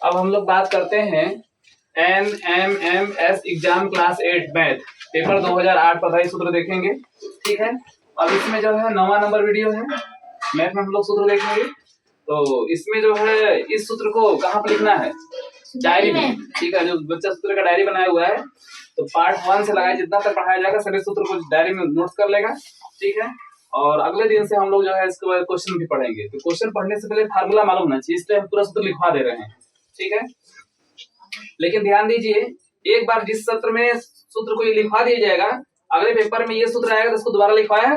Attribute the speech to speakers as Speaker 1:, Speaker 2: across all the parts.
Speaker 1: अब हम लोग बात करते हैं NMMS exam class 8 math paper 2008 पर भाई सूत्र देखेंगे। ठीक है, अब इसमें जो है 9वां नंबर वीडियो है, मैथ में हम लोग सूत्र देखेंगे। तो इसमें जो है इस सूत्र को कहाँ पर लिखना है? डायरी में। ठीक है, जो बच्चा सूत्र का डायरी बनाया हुआ है तो पार्ट 1 से लगाए जितना तक पढ़ाया जाएगा सभी सूत्र को डायरी में नोट कर लेगा। ठीक है, और अगले दिन से हम लोग जो है इसके बाद क्वेश्चन भी पढ़ेंगे। तो क्वेश्चन पढ़ने से पहले फार्मूला मालूम होना चाहिए, इसलिए हम पूरा सूत्र लिखवा दे रहे हैं। ठीक है, लेकिन ध्यान दीजिए, एक बार जिस सत्र में सूत्र को ये लिखवा दिया जाएगा, अगले पेपर में ये सूत्र आएगा तो उसको दोबारा लिखवाया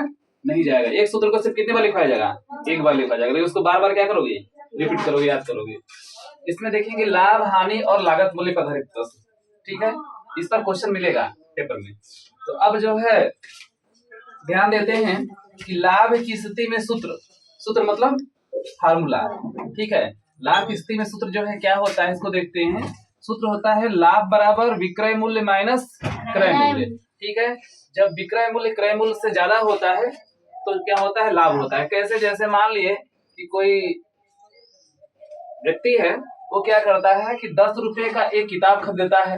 Speaker 1: नहीं जाएगा। एक सूत्र को सिर्फ कितने बार लिखवाया जाएगा? एक बार लिखवाया जाएगा, लेकिन उसको बार बार क्या करोगे? रिपीट करोगे, याद करोगे। इसमें देखेंगे लाभ हानि और लागत मूल्य पर आधारित प्रश्न। ठीक है, इस पर क्वेश्चन मिलेगा पेपर में। तो अब जो है ध्यान देते हैं कि लाभ की स्थिति में सूत्र मतलब फार्मूला। ठीक है, लाभ की स्थिति में सूत्र जो है क्या होता है इसको देखते हैं। सूत्र होता है लाभ बराबर विक्रय मूल्य माइनस क्रय मूल्य। ठीक है, जब विक्रय मूल्य क्रय मूल्य से ज्यादा होता है तो क्या होता है? लाभ होता है। कैसे? जैसे मान लिए कि कोई व्यक्ति है, वो क्या करता है कि 10 रुपए का एक किताब खरीदता है।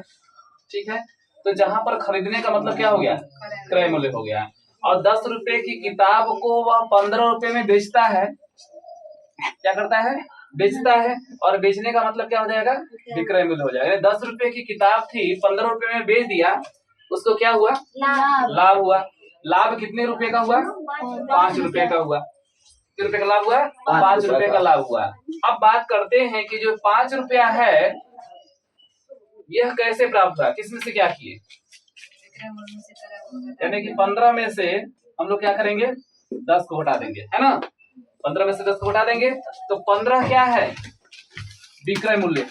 Speaker 1: ठीक है, तो जहां पर खरीदने का मतलब क्या हो गया? क्रय मूल्य हो गया। और 10 रुपए की किताब को वह 15 रुपए में बेचता है। क्या करता है? बेचता है, और बेचने का मतलब क्या हो जाएगा? विक्रय मूल्य हो जाएगा। 10 रुपए की किताब थी, 15 रुपए में बेच दिया, उसको क्या हुआ? लाभ हुआ। लाभ कितने रुपए का हुआ? 5 रुपए का हुआ। कितने रुपए का लाभ हुआ? 5 रुपए का लाभ हुआ। अब बात करते हैं कि जो 5 रुपया है यह कैसे प्राप्त हुआ, किसमें से क्या किए? यानी कि 15 में से हम लोग क्या करेंगे? 10 को हटा देंगे, है ना? 15 में से 10 को हटा देंगे तो 15 क्या है? विक्रय मूल्य है।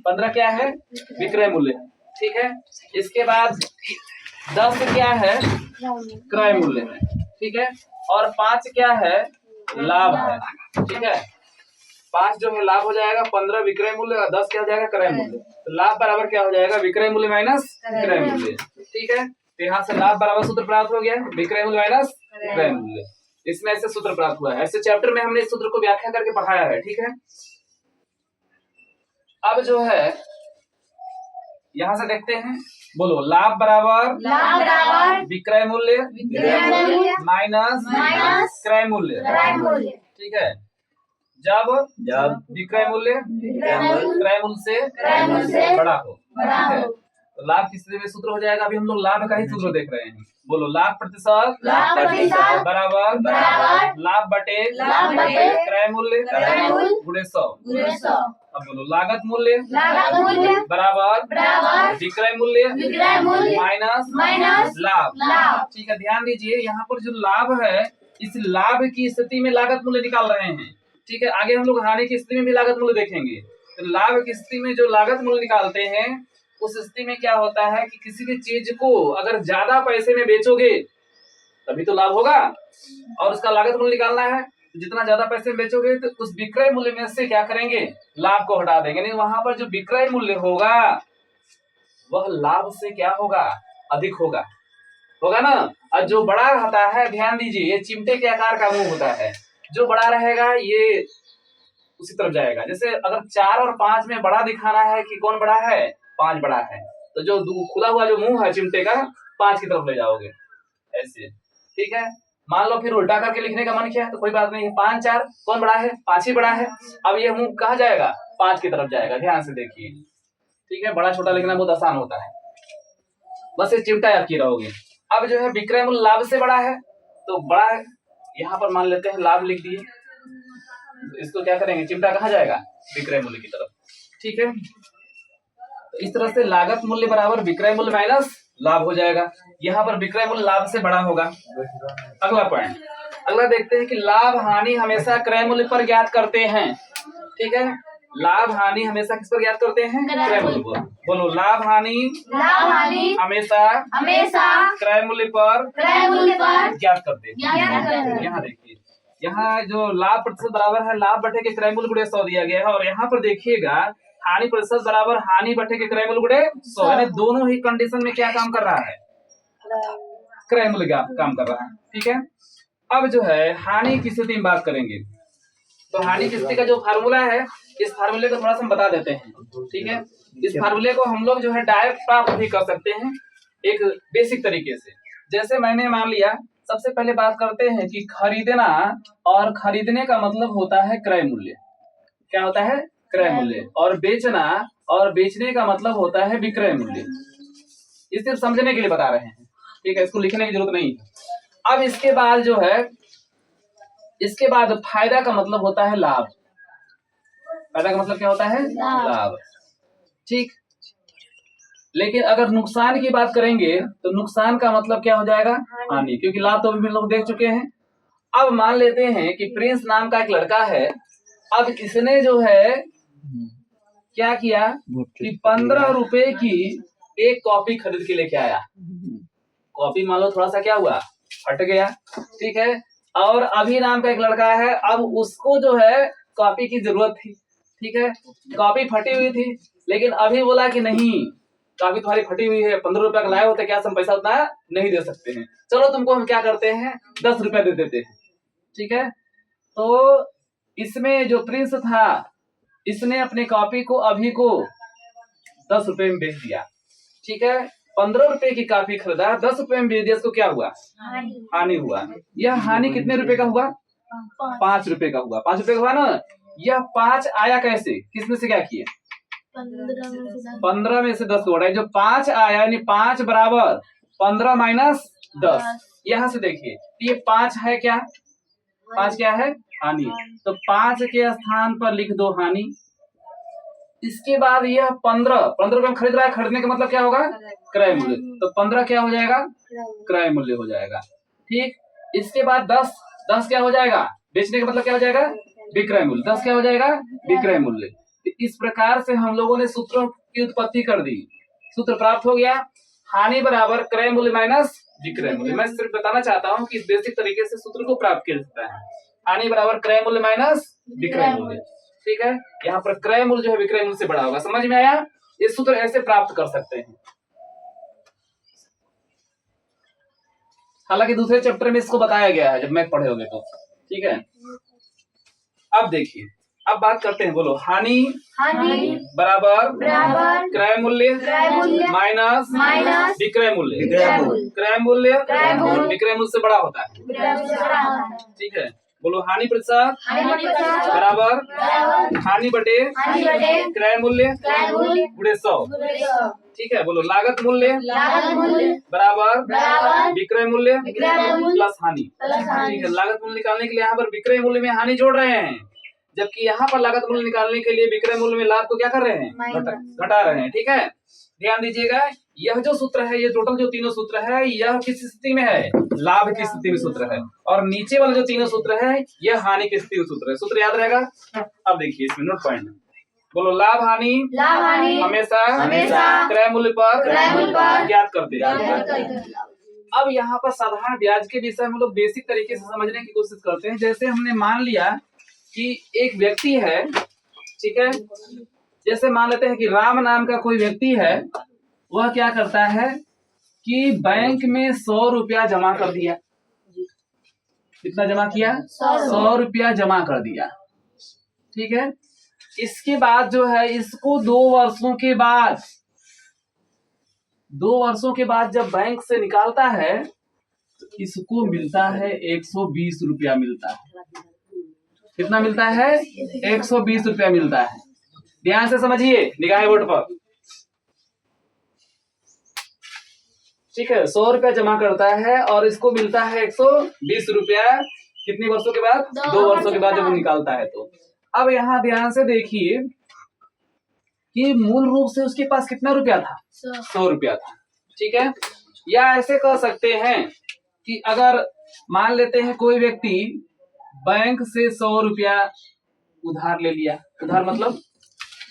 Speaker 1: 15 क्या है? विक्रय मूल्य। ठीक है, इसके बाद 10 क्या है? क्रय मूल्य है। ठीक है, और 5 क्या है? लाभ है। ठीक है, 5 जो है लाभ हो जाएगा, 15 विक्रय मूल्य और 10 क्या हो जाएगा? क्रय मूल्य। तो लाभ बराबर क्या हो जाएगा? विक्रय मूल्य माइनस क्रय मूल्य। ठीक है, तो यहाँ से लाभ बराबर सूत्र प्राप्त हो गया, विक्रय मूल्य माइनस क्रय मूल्य। इसमें ऐसे सूत्र प्राप्त हुआ है। ऐसे चैप्टर में हमने इस सूत्र को व्याख्या करके पढ़ाया है। ठीक है, अब जो है यहाँ से देखते हैं, बोलो लाभ बराबर विक्रय मूल्य माइनस क्रय मूल्य। ठीक है, जब विक्रय मूल्य क्रय मूल्य से बड़ा हो। ठीक है, तो लाभ की स्थिति में सूत्र हो जाएगा। अभी हम लोग लाभ का ही सूत्र देख रहे हैं। बोलो लाभ प्रतिशत बराबर लाभ बटे क्रय मूल्य गुणे 100। अब बोलो लागत मूल्य बराबर विक्रय मूल्य माइनस लाभ। ठीक है, ध्यान दीजिए, यहाँ पर जो लाभ है इस लाभ की स्थिति में लागत मूल्य निकाल रहे हैं। ठीक है, आगे हम लोग हानि की स्थिति में भी लागत मूल्य देखेंगे। तो लाभ की स्थिति में जो लागत मूल्य निकालते हैं उस स्थिति में क्या होता है कि किसी भी चीज को अगर ज्यादा पैसे में बेचोगे तभी तो लाभ होगा, और उसका लागत मूल्य निकालना है। तो जितना ज्यादा पैसे में बेचोगे तो उस विक्रय मूल्य में से क्या करेंगे? लाभ को हटा देंगे। नहीं, वहां पर जो विक्रय मूल्य होगा वह लाभ से क्या होगा? अधिक होगा ना। और जो बड़ा रहता है, ध्यान दीजिए, ये चिमटे के आकार का मुंह होता है, जो बड़ा रहेगा ये उसी तरफ जाएगा। जैसे अगर 4 और 5 में बड़ा दिखाना है कि कौन बड़ा है? 5 बड़ा है, तो जो खुला हुआ जो मुंह है चिमटे का 5 की तरफ ले जाओगे ऐसे। ठीक है, मान लो फिर उल्टा करके लिखने का मन किया तो कोई बात नहीं है, 5 4 कौन बड़ा है? 5 ही बड़ा है। अब ये मुंह कहाँ जाएगा? 5 की तरफ जाएगा। ध्यान से देखिए। ठीक है, बड़ा छोटा लिखना बहुत आसान होता है, बस ये चिमटा याद किए रहोगे। अब जो है विक्रय मूल्य लाभ से बड़ा है तो बड़ा है, यहाँ पर मान लेते हैं लाभ लिख दिए, इसको क्या करेंगे? चिमटा कहाँ जाएगा? विक्रय मूल्य की तरफ। ठीक है, तो इस तरह से लागत मूल्य बराबर विक्रय मूल्य माइनस लाभ हो जाएगा। यहाँ पर विक्रय मूल्य लाभ से बड़ा होगा। अगला पॉइंट, अगला देखते हैं कि लाभ हानि हमेशा क्रय मूल्य पर ज्ञात करते हैं। ठीक है, लाभ हानि हमेशा किस पर ज्ञात करते हैं? क्रय मूल्य पर। बोलो लाभ हानि हमेशा क्रय मूल्य पर ज्ञात करते हैं। यहाँ देखिए, यहाँ जो लाभ प्रतिशत बराबर है लाभ बटे के क्रय मूल्य गुणे 100 दिया गया है, और यहाँ पर देखिएगा हानि प्रतिशत बराबर हानि बटे के क्रय मूल्य गुणे 100, यानी दोनों ही कंडीशन में क्या काम कर रहा है? क्रय मूल्य काम कर रहा है। ठीक है, अब जो है हानि की स्थिति में बात करेंगे। तो हानि की स्थिति का जो फार्मूला है, इस फार्मूले को थोड़ा सा हम बता देते हैं। ठीक है, इस फार्मूले को हम लोग जो है डायरेक्ट प्राप्त भी कर सकते हैं एक बेसिक तरीके से। जैसे मैंने मान लिया, सबसे पहले बात करते हैं कि खरीदना, और खरीदने का मतलब होता है क्रय मूल्य। क्या होता है? क्रय मूल्य। और बेचना, और बेचने का मतलब होता है विक्रय मूल्य। इस सिर्फ समझने के लिए बता रहे हैं, ठीक है, इसको लिखने की जरूरत नहीं है। अब इसके बाद जो है, इसके बाद फायदा का मतलब होता है लाभ। फायदा का मतलब क्या होता है? लाभ। ठीक, लेकिन अगर नुकसान की बात करेंगे तो नुकसान का मतलब क्या हो जाएगा? हानि, क्योंकि लाभ तो भी लोग देख चुके हैं। अब मान लेते हैं कि प्रिंस नाम का एक लड़का है। अब इसने जो है क्या किया कि 15 रुपए की एक कॉपी खरीद के लेके आया। कॉपी मान लो थोड़ा सा क्या हुआ, फट गया। ठीक है, और अभी नाम का एक लड़का है, अब उसको जो है कॉपी की जरूरत थी। ठीक है, कॉपी फटी हुई थी, लेकिन अभी बोला कि नहीं, कॉपी तुम्हारी फटी हुई है, 15 रुपया का लाए होते, क्या हम पैसा उतना नहीं दे सकते हैं, चलो तुमको हम क्या करते हैं 10 रुपया दे देते हैं। ठीक है, तो इसमें जो प्रिंस था, इसने अपने कॉपी को अभी को 10 रुपए में बेच दिया। ठीक है, 15 रुपए की कॉपी खरीदा, 10 रुपए में बेच दिया, इसको क्या हुआ? हानि हुआ। यह हानि कितने रुपए का हुआ? 5 रुपए का हुआ। 5 रुपए का हुआ ना। यह 5 आया कैसे? किसमें से क्या किए? 15 में से 10 को घटाए, जो 5 आया, यानी 5 बराबर 15 माइनस 10। यहाँ से देखिए, ये 5 है क्या? 5 क्या है? हानि। तो 5 के स्थान पर लिख दो हानि। इसके बाद यह 15 रुपए में खरीद रहा है, खरीदने का मतलब क्या होगा? क्रय मूल्य। तो 15 क्या हो जाएगा? क्रय मूल्य हो जाएगा। ठीक, इसके बाद 10 क्या हो जाएगा? बेचने का मतलब क्या हो जाएगा? विक्रय मूल्य। 10 क्या हो जाएगा? विक्रय मूल्य। इस प्रकार से हम लोगों ने सूत्रों की उत्पत्ति कर दी। सूत्र प्राप्त हो गया, हानि बराबर क्रय मूल्य माइनस विक्रय मूल्य। मैं सिर्फ बताना चाहता हूँ कि इस बेसिक तरीके से सूत्र को प्राप्त किया जाता है। हानि बराबर क्रय मूल्य माइनस विक्रय मूल्य। ठीक है, यहाँ पर क्रय मूल्य जो है विक्रय मूल्य से बड़ा होगा। समझ में आया? ये सूत्र ऐसे प्राप्त कर सकते हैं। हालांकि दूसरे चैप्टर में इसको बताया गया है, जब मैथ पढ़े होंगे तो। ठीक है, अब देखिए, अब बात करते हैं, बोलो। हानि बराबर क्रय मूल्य माइनस विक्रय मूल्य। क्रय मूल्य विक्रय मूल्य से बड़ा होता है। ठीक है, बोलो। हानि प्रतिशत बराबर हानि बटे क्रय मूल्य गुणे 100। ठीक है, बोलो। लागत मूल्य बराबर विक्रय मूल्य प्लस हानि। ठीक है, लागत मूल्य निकालने के लिए यहाँ पर विक्रय मूल्य में हानि जोड़ रहे हैं, जबकि यहाँ पर लागत मूल्य निकालने के लिए विक्रय मूल्य में लाभ को क्या कर रहे हैं? घटा रहे हैं। ठीक है, ध्यान दीजिएगा, यह जो सूत्र है, ये टोटल जो तीनों सूत्र है, यह किस स्थिति में है? लाभ की स्थिति में सूत्र है। और नीचे वाले जो तीनों सूत्र है, यह हानि की स्थिति में सूत्र है। सूत्र याद रहेगा? अब देखिए इसमें नोट पॉइंट, बोलो। लाभ हानि हमेशा क्रय मूल्य पर ज्ञात करते हैं। अब यहाँ पर साधारण ब्याज के विषय में लोग बेसिक तरीके से समझने की कोशिश करते हैं। जैसे हमने मान लिया कि एक व्यक्ति है, ठीक है, जैसे मान लेते हैं कि राम नाम का कोई व्यक्ति है, वह क्या करता है कि बैंक में 100 रुपया जमा कर दिया। कितना जमा किया? 100 रुपया जमा कर दिया। ठीक है, इसके बाद जो है, इसको 2 वर्षों के बाद जब बैंक से निकालता है, तो इसको मिलता है 120 रुपया मिलता है। कितना मिलता है? 120 रुपया मिलता है। ध्यान से समझिए, निगाह बोर्ड पर। ठीक है, 100 रुपया जमा करता है और इसको मिलता है 120 रुपया। कितने वर्षों के बाद? 2 वर्षों के बाद जब वो निकालता है। तो अब यहाँ ध्यान से देखिए कि मूल रूप से उसके पास कितना रुपया था? 100 रुपया था। ठीक है, या ऐसे कह सकते हैं कि अगर मान लेते हैं कोई व्यक्ति बैंक से 100 रुपया उधार ले लिया। उधार मतलब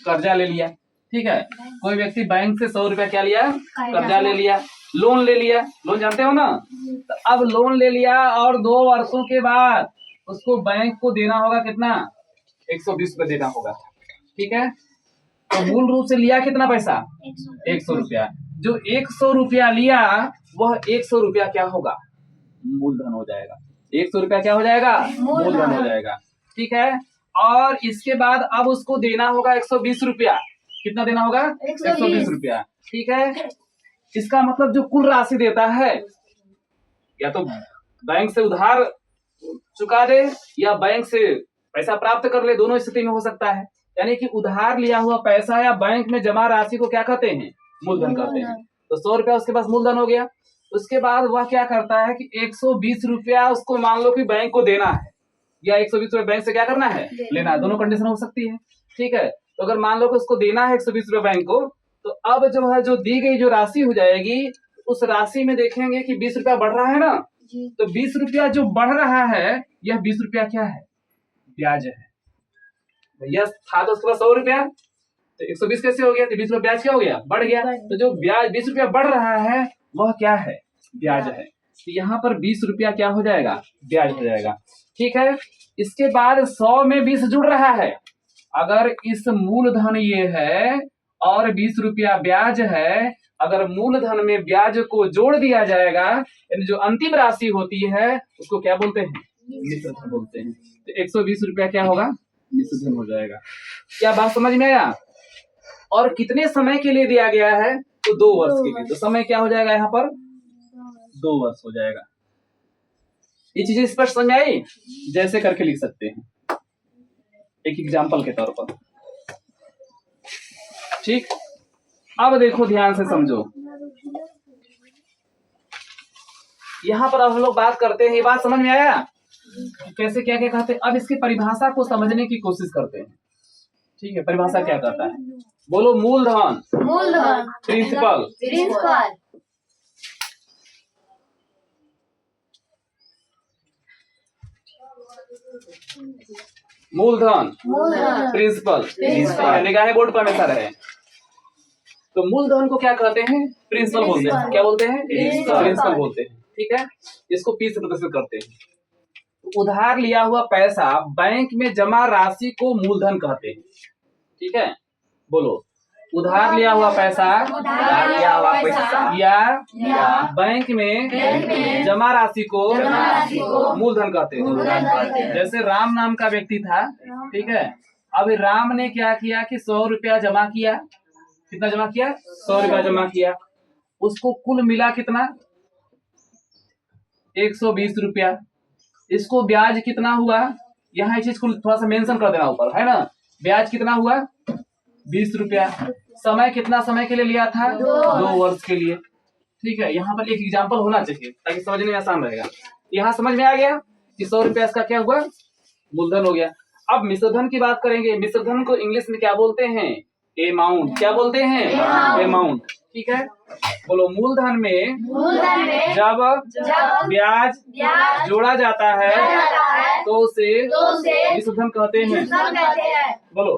Speaker 1: कर्जा ले लिया। ठीक है, कोई व्यक्ति बैंक से 100 रुपया क्या लिया? कर्जा ले लिया, लोन ले लिया। लोन जानते हो ना? तो अब लोन ले लिया और 2 वर्षों के बाद उसको बैंक को देना होगा कितना? 120 रुपया देना होगा। ठीक है, तो मूल रूप से लिया कितना पैसा? 100 रुपया। जो 100 रुपया लिया, वह 100 रुपया क्या होगा? मूलधन हो जाएगा। 100 रुपया क्या हो जाएगा? मूलधन हो जाएगा। ठीक है, और इसके बाद अब उसको देना होगा 120 रुपया। कितना देना होगा? 120 रुपया। ठीक है, इसका मतलब जो कुल राशि देता है या तो बैंक से उधार चुका दे या बैंक से पैसा प्राप्त कर ले, दोनों स्थिति में हो सकता है। यानी कि उधार लिया हुआ पैसा या बैंक में जमा राशि को क्या कहते हैं? मूलधन कहते हैं। तो 100 रुपया उसके पास मूलधन हो गया। उसके बाद वह क्या करता है कि 120 रुपया उसको मान लो कि बैंक को देना है या 120 रुपया बैंक से क्या करना है? लेना है। दोनों कंडीशन हो सकती है। ठीक है, तो अगर मान लो कि उसको देना है 120 रुपया बैंक को, तो अब जो है जो दी गई जो राशि हो जाएगी, उस राशि में देखेंगे कि 20 रुपया बढ़ रहा है ना, तो 20 रुपया जो बढ़ रहा है, यह 20 रुपया क्या है? ब्याज है। भैया था तो उसके पास 100 रुपया, तो 120 कैसे हो गया? तो 20 रुपया ब्याज क्या हो गया? बढ़ गया। तो जो ब्याज 20 रुपया बढ़ रहा है वह क्या है? ब्याज है। तो यहाँ पर 20 रुपया क्या हो जाएगा? ब्याज हो जाएगा। ठीक है, इसके बाद 100 में 20 जुड़ रहा है। अगर इस मूलधन ये है और 20 रुपया ब्याज है, अगर मूलधन में ब्याज को जोड़ दिया जाएगा, यानी जो अंतिम राशि होती है उसको क्या बोलते हैं? मिश्रधन बोलते हैं। तो 120 रुपया क्या होगा? मिश्रधन हो जाएगा। क्या बात समझ में आया? और कितने समय के लिए दिया गया है? तो 2 वर्ष के लिए। तो समय क्या हो जाएगा यहाँ पर? 2 वर्ष हो जाएगा। ये चीजें स्पष्ट समझ आई? जैसे करके लिख सकते हैं एक एग्जाम्पल के तौर पर। ठीक, अब देखो ध्यान से समझो। यहाँ पर अब हम लोग बात करते हैं, ये बात समझ में आया कैसे क्या क्या कहते हैं? अब इसकी परिभाषा को समझने की कोशिश करते हैं। ठीक है, परिभाषा क्या कहता है? बोलो। मूलधन,
Speaker 2: मूलधन,
Speaker 1: प्रिंसिपल,
Speaker 2: प्रिंसिपल,
Speaker 1: मूलधन,
Speaker 2: मूलधन,
Speaker 1: प्रिंसिपल।
Speaker 2: प्रिंसिपल।
Speaker 1: निगाहें बोर्ड पर हमेशा रहे। तो मूलधन को क्या कहते हैं? प्रिंसिपल बोलते हैं। क्या बोलते हैं? प्रिंसिपल बोलते हैं। ठीक है, इसको पी से प्रदर्शित करते हैं। उधार लिया हुआ पैसा बैंक में जमा राशि को मूलधन कहते हैं। ठीक है, बोलो। उधार लिया हुआ पैसा या बैंक में जमा राशि को मूलधन कहते हैं। जैसे राम नाम का व्यक्ति था, ठीक है, अब राम ने क्या किया कि 100 रुपया जमा किया। कितना जमा किया? 100 रुपया जमा किया। उसको कुल मिला कितना? 120 रुपया। इसको ब्याज कितना हुआ? यहाँ चीज को थोड़ा सा मेंशन कर देना ऊपर, है ना। ब्याज कितना हुआ? 20 रुपया। समय कितना समय के लिए लिया था? 2 वर्ष के लिए। ठीक है, यहाँ पर एक एग्जाम्पल होना चाहिए ताकि समझने में आसान रहेगा। यहाँ समझ में आ गया कि 100 रुपया इसका क्या हुआ? मूलधन हो गया। अब मिश्रधन की बात करेंगे। मिश्रधन को इंग्लिश में क्या बोलते हैं? अमाउंट। क्या बोलते हैं? अमाउंट। ठीक है, बोलो। मूलधन में जब ब्याज जोड़ा जाता है तो उसे मिश्रधन कहते हैं। बोलो।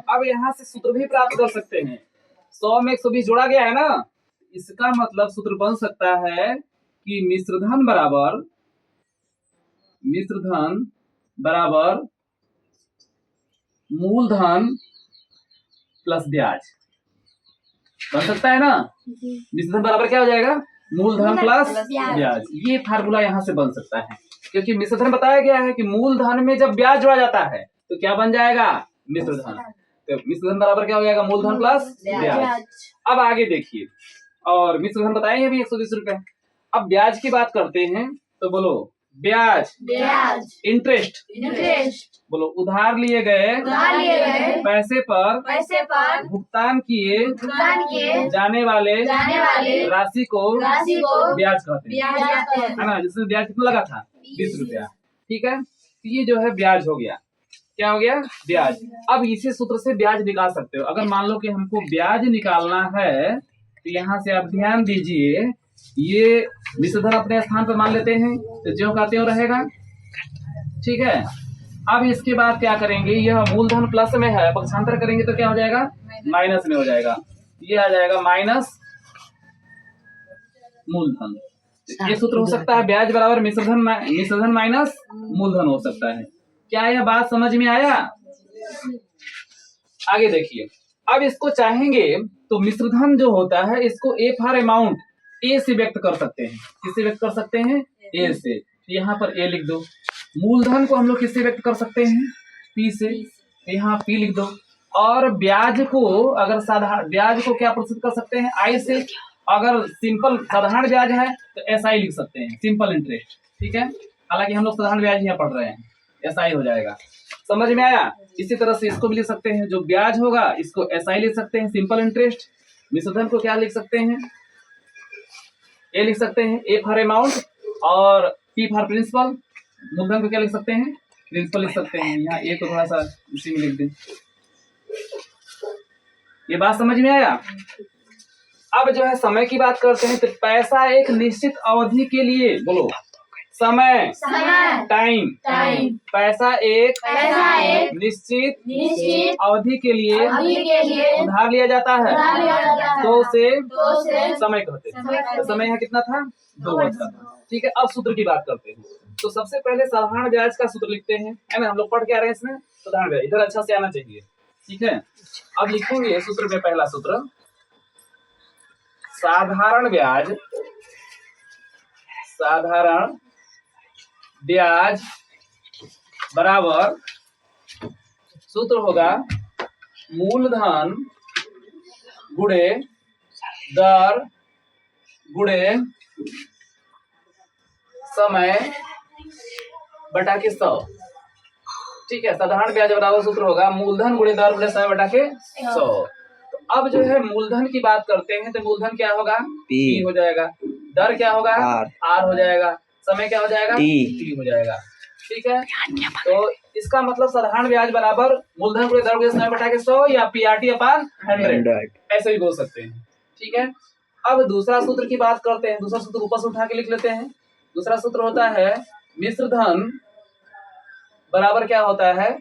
Speaker 1: अब यहाँ से सूत्र भी प्राप्त कर सकते हैं। 100 में 120 जोड़ा गया है ना, इसका मतलब सूत्र बन सकता है कि मिश्रधन बराबर मूलधन प्लस ब्याज। बन सकता है ना। मिश्रधन बराबर क्या हो जाएगा? मूलधन प्लस ब्याज। ये फार्मूला यहाँ से बन सकता है, क्योंकि मिश्रधन बताया गया है कि मूलधन में जब ब्याज जोड़ा जाता है तो क्या बन जाएगा? मिश्रधन। तो मिश्रधन बराबर क्या हो जाएगा? मूलधन प्लस ब्याज। अब आगे देखिए, और मिश्रधन बताएंगे भी 120 रुपए। अब ब्याज की बात करते हैं, तो बोलो। ब्याज, इंटरेस्ट, बोलो। उधार लिए गए पैसे पर भुगतान किए जाने वाले राशि को ब्याज कहते हैं, है ना। जिसमें ब्याज कितना लगा था? 20 रुपया। ठीक है, ये जो है ब्याज हो गया। क्या हो गया? ब्याज। अब इसी सूत्र से ब्याज निकाल सकते हो। अगर मान लो कि हमको ब्याज निकालना है तो यहाँ से आप ध्यान दीजिए, ये मिश्रधन अपने स्थान पर मान लेते हैं तो ज्यों का त्यों रहेगा। ठीक है, अब इसके बाद क्या करेंगे? यह मूलधन प्लस में है, पक्षांतर करेंगे तो क्या हो जाएगा? माइनस में हो जाएगा। ये आ जाएगा माइनस मूलधन। ये सूत्र हो सकता है ब्याज बराबर मिश्रधन माइनस मूलधन हो सकता है। क्या यह बात समझ में आया? आगे देखिए। अब इसको चाहेंगे तो मिश्रधन जो होता है इसको ए फॉर अमाउंट ए से व्यक्त कर सकते हैं। किससे व्यक्त कर सकते हैं? ए से। तो यहाँ पर ए लिख दो। मूलधन को हम लोग किससे व्यक्त कर सकते हैं? पी से। तो यहाँ पी लिख दो। और ब्याज को अगर साधारण ब्याज को क्या प्रस्तुत कर सकते हैं? आई से। अगर सिंपल साधारण ब्याज है तो एस आई लिख सकते हैं, सिंपल इंटरेस्ट। ठीक है, हालांकि हम लोग साधारण ब्याज यहाँ पढ़ रहे हैं, एस आई हो जाएगा। समझ में आया? इसी तरह से इसको भी लिख सकते हैं, जो ब्याज होगा इसको एस आई लिख सकते हैं, सिंपल इंटरेस्ट। मिश्रधन को क्या लिख सकते हैं? ए लिख सकते हैं, ए फॉर अमाउंट, और पी फॉर प्रिंसिपल। मूलधन को क्या लिख सकते हैं? प्रिंसिपल लिख सकते हैं। यहाँ ए को थोड़ा सा उसी में लिख दें। ये बात समझ में आया? अब जो है समय की बात करते हैं, तो पैसा एक निश्चित अवधि के लिए, बोलो समय, टाइम, पैसा एक निश्चित अवधि के लिए उधार लिया जाता है, तो उसे समय कहते हैं। तो समय यहाँ कितना था? 2 वर्ष का था। ठीक है, अब सूत्र की बात करते हैं। तो सबसे पहले साधारण ब्याज का सूत्र लिखते हैं, है ना? हम लोग पढ़ के आ रहे हैं इसमें साधारण ब्याज, इधर अच्छा से आना चाहिए। ठीक है, अब लिखेंगे सूत्र में पहला सूत्र, साधारण ब्याज बराबर सूत्र होगा मूलधन गुणे दर गुणे समय बटा के 100। ठीक है, साधारण ब्याज बराबर सूत्र होगा मूलधन गुणे दर गुणे समय बटा के 100। तो अब जो है मूलधन की बात करते हैं, तो मूलधन क्या होगा? P हो जाएगा। दर क्या होगा? R हो जाएगा। समय क्या हो जाएगा? T हो जाएगा। ठीक है, तो इसका मतलब साधारण ब्याज बराबर मूलधन गुणे दर गुणे समय बटा के 100 या PRT/100 ऐसे भी बोल सकते हैं। ठीक है, अब दूसरा सूत्र की बात करते हैं। दूसरा सूत्र ऊपर से उठा के लिख लेते हैं। दूसरा सूत्र होता है मिश्रधन बराबर क्या होता है?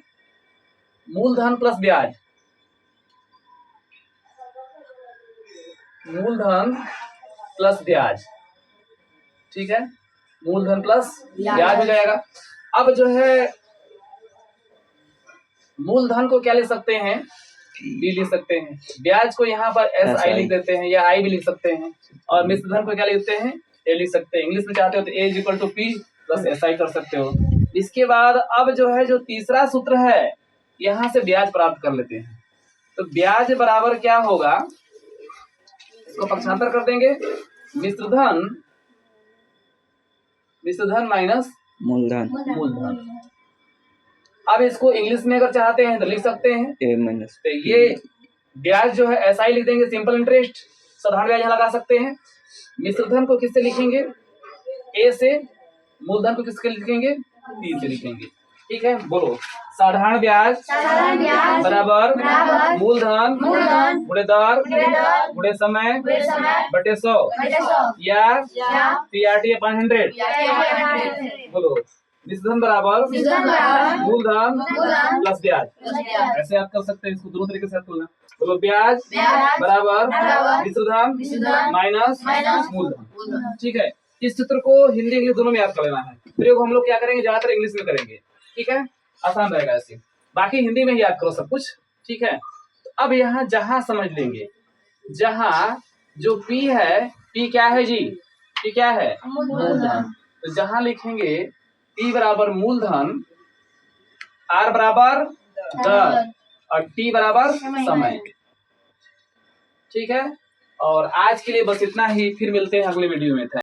Speaker 1: मूलधन प्लस ब्याज। मूलधन प्लस ब्याज। ठीक है, मूलधन प्लस ब्याज हो जाएगा। अब जो है मूलधन को क्या लिख सकते हैं? डी लिख सकते हैं। ब्याज को यहाँ पर एस आई लिख देते हैं, या आई भी लिख सकते हैं। और मिश्रधन को क्या लिखते हैं? ए लिख सकते हैं। इंग्लिश में चाहते हो तो A equal to P plus S I कर सकते हो। इसके बाद अब जो है जो तीसरा सूत्र है, यहाँ से ब्याज प्राप्त कर लेते हैं। तो ब्याज बराबर क्या होगा? इसको पक्षांतर कर देंगे, मिश्रधन माइनस मूलधन। अब इसको इंग्लिश में अगर चाहते हैं तो लिख सकते हैं ए माइनस। तो ये ब्याज जो है एस आई लिख देंगे, सिंपल इंटरेस्ट। साधारण ब्याज यहाँ लगा सकते हैं। मिश्रधन को किससे लिखेंगे? ए से। मूलधन को किसके लिखेंगे? पी से लिखेंगे। ठीक है, बोलो साधारण ब्याज बराबर मूलधन गुणे दर गुणे समय बटे 100 या PRT/100। बोलो मिश्रधन बराबर मूलधन प्लस ब्याज। ऐसे आप कर सकते हैं, इसको दोनों तरीके से आप करना। बोलो ब्याज बराबर मिश्रधन माइनस मूलधन। ठीक है, इस सूत्र को हिंदी इंग्लिश दोनों में याद कर लेना है। प्रयोग हम लोग क्या करेंगे? ज्यादातर इंग्लिश में करेंगे। ठीक है, आसान रहेगा ऐसे। बाकी हिंदी में ही याद करो सब कुछ। ठीक है, तो अब यहाँ जहां समझ लेंगे, जहां जो P है, P क्या है जी? P क्या है? मूलधन। तो जहां लिखेंगे P बराबर मूलधन, R बराबर दर और T बराबर समय। ठीक है, और आज के लिए बस इतना ही। फिर मिलते हैं अगले वीडियो में।